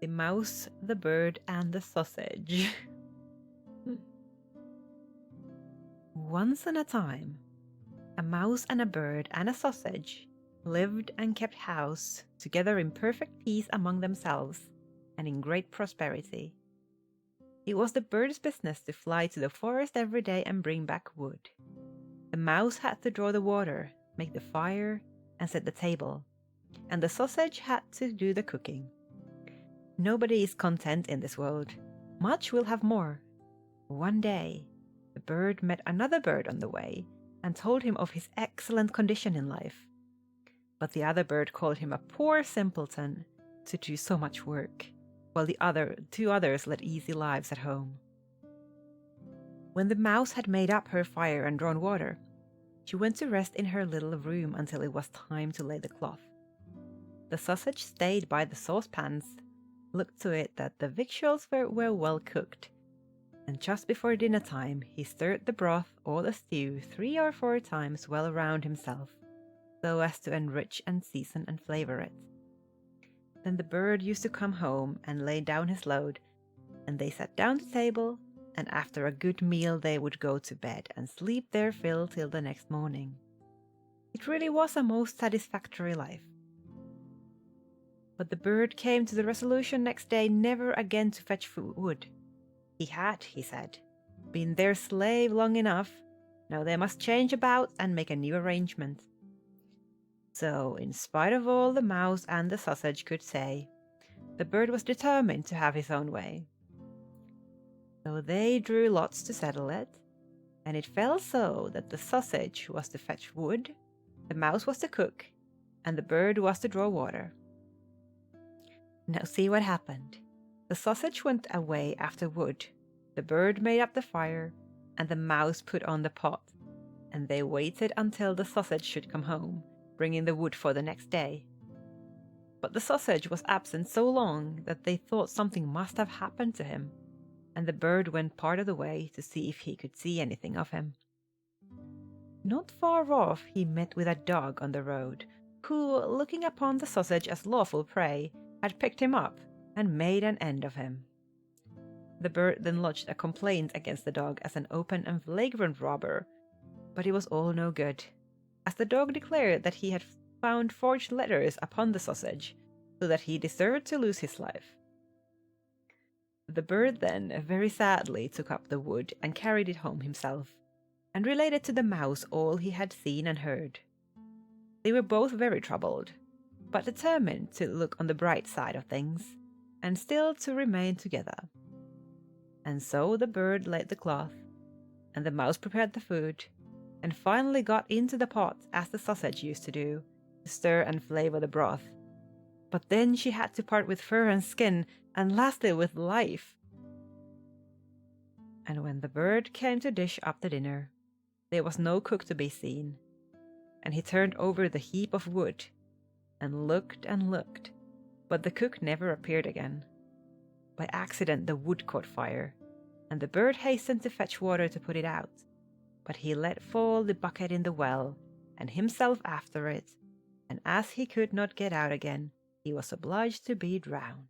The Mouse, the Bird, and the Sausage. Once on a time, a mouse and a bird and a sausage lived and kept house together in perfect peace among themselves and in great prosperity. It was the bird's business to fly to the forest every day and bring back wood. The mouse had to draw the water, make the fire, and set the table, and the sausage had to do the cooking. Nobody is content in this world. Much will have more. One day, the bird met another bird on the way and told him of his excellent condition in life. But the other bird called him a poor simpleton to do so much work, while the two others led easy lives at home. When the mouse had made up her fire and drawn water, she went to rest in her little room until it was time to lay the cloth. The sausage stayed by the saucepans, looked to it that the victuals were well cooked, and just before dinner time he stirred the broth or the stew 3 or 4 times well around himself, so as to enrich and season and flavor it. Then the bird used to come home and lay down his load, and they sat down to table, and after a good meal they would go to bed and sleep their fill till the next morning. It really was a most satisfactory life. But the bird came to the resolution next day never again to fetch wood. He had, he said, been their slave long enough. Now they must change about and make a new arrangement. So, in spite of all the mouse and the sausage could say, the bird was determined to have his own way. So they drew lots to settle it, and it fell so that the sausage was to fetch wood, the mouse was to cook, and the bird was to draw water. Now see what happened. The sausage went away after wood, the bird made up the fire, and the mouse put on the pot, and they waited until the sausage should come home, bringing the wood for the next day. But the sausage was absent so long that they thought something must have happened to him, and the bird went part of the way to see if he could see anything of him. Not far off he met with a dog on the road, who, looking upon the sausage as lawful prey, had picked him up and made an end of him. The bird then lodged a complaint against the dog as an open and flagrant robber, but it was all no good, as the dog declared that he had found forged letters upon the sausage, so that he deserved to lose his life. The bird then very sadly took up the wood and carried it home himself, and related to the mouse all he had seen and heard. They were both very troubled, but determined to look on the bright side of things, and still to remain together. And so the bird laid the cloth, and the mouse prepared the food, and finally got into the pot as the sausage used to do, to stir and flavor the broth. But then she had to part with fur and skin, and lastly with life. And when the bird came to dish up the dinner, there was no cook to be seen, and he turned over the heap of wood, and looked, but the cook never appeared again. By accident the wood caught fire, and the bird hastened to fetch water to put it out, but he let fall the bucket in the well, and himself after it, and as he could not get out again, he was obliged to be drowned.